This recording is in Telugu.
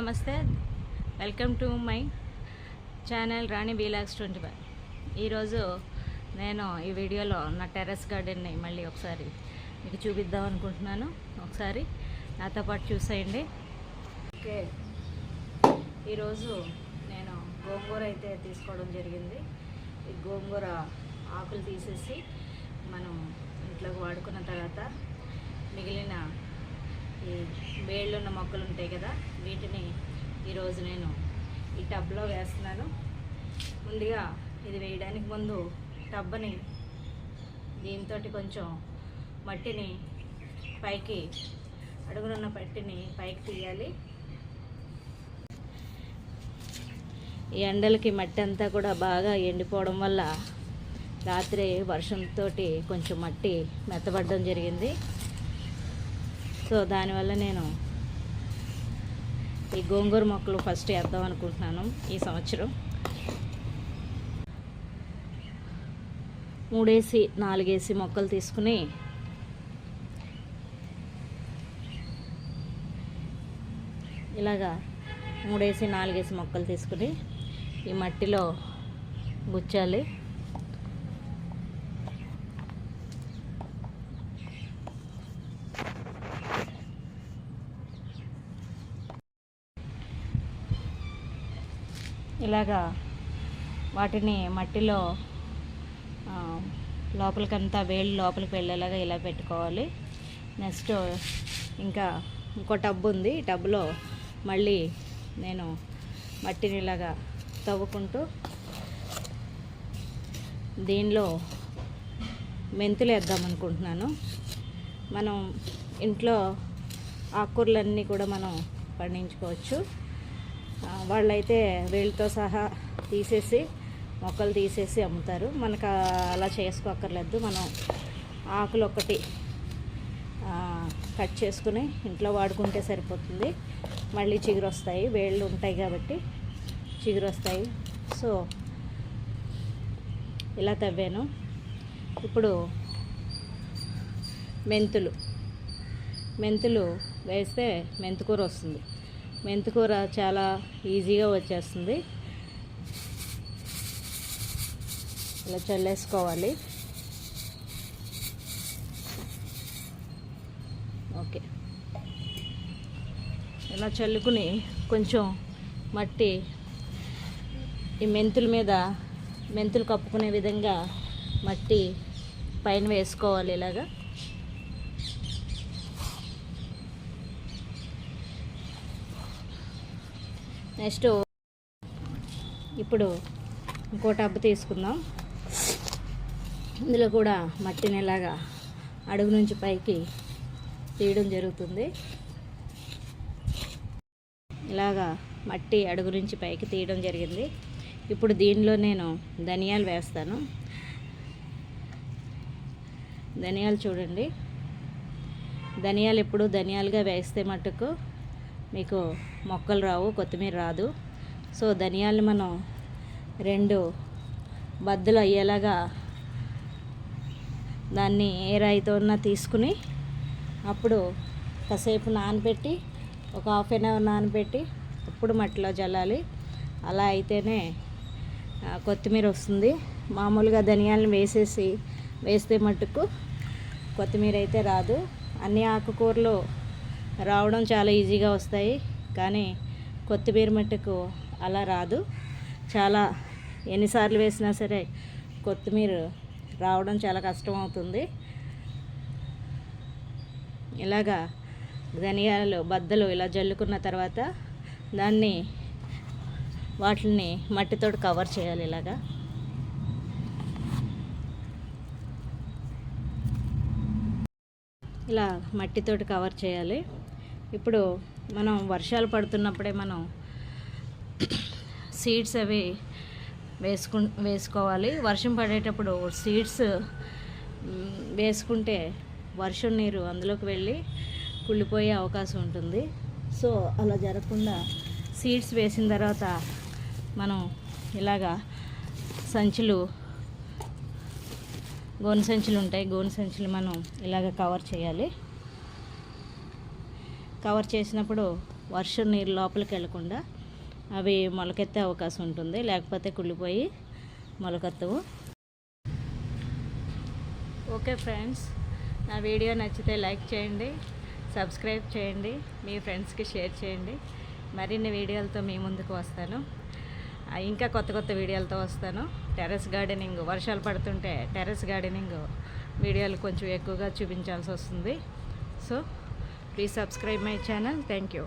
నమస్తే, welcome to my channel Rani vlogs 25. ఈరోజు నేను ఈ వీడియోలో నా టెర్రస్ గార్డెన్ని మళ్ళీ ఒకసారి మీకు చూపిద్దాం అనుకుంటున్నాను. ఒకసారి నాతో పాటు చూసేయండి. ఓకే, ఈరోజు నేను గోంగూర అయితే తీసుకోవడం జరిగింది. ఈ గోంగూర ఆకులు తీసేసి మనం ఇంట్లోకి వాడుకున్న తర్వాత మిగిలిన ఈ వేళ్ళున్న మొక్కలు ఉంటాయి కదా, వీటిని ఈరోజు నేను ఈ టబ్లో వేస్తున్నాను. ముందుగా ఇది వేయడానికి ముందు టబ్ని దీంతో కొంచెం మట్టిని పైకి, అడుగునున్న మట్టిని పైకి తీయాలి. ఈ ఎండలకి మట్టి అంతా కూడా బాగా ఎండిపోవడం వల్ల రాత్రి వర్షంతో కొంచెం మట్టి మెత్తబడడం జరిగింది. సో దానివల్ల నేను ఈ గోంగూర మొక్కలు ఫస్ట్ వేద్దాం అనుకుంటున్నాను. ఈ సంవత్సరం 3-4 మొక్కలు తీసుకుని ఇలాగా 3-4 మొక్కలు తీసుకుని ఈ మట్టిలో గుచ్చాలి. ఇలాగా వాటిని మట్టిలో లోపలికంతా వేళ్ళు లోపలికి వెళ్ళేలాగా ఇలా పెట్టుకోవాలి. నెక్స్ట్ ఇంకో టబ్ ఉంది. ఈ టబ్లో మళ్ళీ నేను మట్టిని ఇలాగా తవ్వుకుంటూ దీనిలో మెంతులు వేద్దాం అనుకుంటున్నాను. మనం ఇంట్లో ఆకుకూరలన్నీ కూడా మనం పండించుకోవచ్చు. వాళ్ళైతే వేళ్ళతో సహా తీసేసి మొక్కలు తీసేసి అమ్ముతారు. మనకు అలా చేసుకోక్కర్లేదు. మనం ఆకులు ఒకటి కట్ చేసుకుని ఇంట్లో వాడుకుంటే సరిపోతుంది. మళ్ళీ చిగురు వస్తాయి, వేళ్ళు ఉంటాయి కాబట్టి చిగురు వస్తాయి. సో ఇలా తవ్వాను. ఇప్పుడు మెంతులు వేస్తే మెంతికూర వస్తుంది. మెంతికూర చాలా ఈజీగా వచ్చేస్తుంది. ఇలా చల్లేసుకోవాలి. ఓకే, ఇలా చల్లుకుని కొంచెం మట్టి ఈ మెంతులు కప్పుకునే విధంగా మట్టి పైన వేసుకోవాలి. ఇలాగా నెక్స్ట్ ఇప్పుడు ఇంకో టబ్ తీసుకుందాం. ఇందులో కూడా మట్టిని ఇలాగా అడుగు నుంచి పైకి తీయడం జరుగుతుంది. ఇలాగా మట్టి అడుగు నుంచి పైకి తీయడం జరిగింది. ఇప్పుడు దీనిలో నేను ధనియాలు వేస్తాను. ధనియాలు చూడండి, ధనియాలు ఎప్పుడు ధనియాలుగా వేస్తే మట్టుకు మీకు మొక్కలు రావు, కొత్తిమీర రాదు. సో ధనియాలు మనం 2 బద్దలు అయ్యేలాగా దాన్ని ఏ రాయితోన్నా తీసుకుని అప్పుడు కాసేపు నానబెట్టి ఒక 1/2 అవర్ నానబెట్టి అప్పుడు మట్టిలో జల్లాలి. అలా అయితేనే కొత్తిమీర వస్తుంది. మామూలుగా ధనియాలను వేస్తే మట్టుకు కొత్తిమీర అయితే రాదు. అన్ని ఆకుకూరలు రావడం చాలా ఈజీగా వస్తాయి, కానీ కొత్తిమీర మట్టుకు అలా రాదు. చాలా ఎన్నిసార్లు వేసినా సరే కొత్తిమీర రావడం చాలా కష్టం అవుతుంది. ఇలాగా ధనియాలు బద్దలు ఇలా జల్లుకున్న తర్వాత వాటిని మట్టితో కవర్ చేయాలి. ఇలాగా ఇలా మట్టితోటి కవర్ చేయాలి. ఇప్పుడు మనం వర్షాలు పడుతున్నప్పుడే మనం సీడ్స్ అవి వేసుకోవాలి. వర్షం పడేటప్పుడు సీడ్స్ వేసుకుంటే వర్షం నీరు అందులోకి వెళ్ళి కుళ్ళిపోయే అవకాశం ఉంటుంది. సో అలా జరగకుండా సీడ్స్ వేసిన తర్వాత మనం ఇలాగా గోను సంచులు ఉంటాయి. గోను సంచులు మనం ఇలాగ కవర్ చేయాలి. కవర్ చేసినప్పుడు వర్షం నీరు లోపలికి వెళ్ళకుండా అవి మొలకెత్తే అవకాశం ఉంటుంది, లేకపోతే కుళ్ళిపోయి మొలకెత్తవు. ఓకే ఫ్రెండ్స్, నా వీడియో నచ్చితే లైక్ చేయండి, సబ్స్క్రైబ్ చేయండి, మీ ఫ్రెండ్స్కి షేర్ చేయండి. మరిన్ని వీడియోలతో మీ ముందుకు వస్తాను. ఇంకా కొత్త కొత్త వీడియోలతో వస్తాను. టెర్రస్ గార్డెనింగ్, వర్షాలు పడుతుంటే టెర్రస్ గార్డెనింగ్ వీడియోలు కొంచెం ఎక్కువగా చూపించాల్సి వస్తుంది. So please subscribe my channel. Thank you.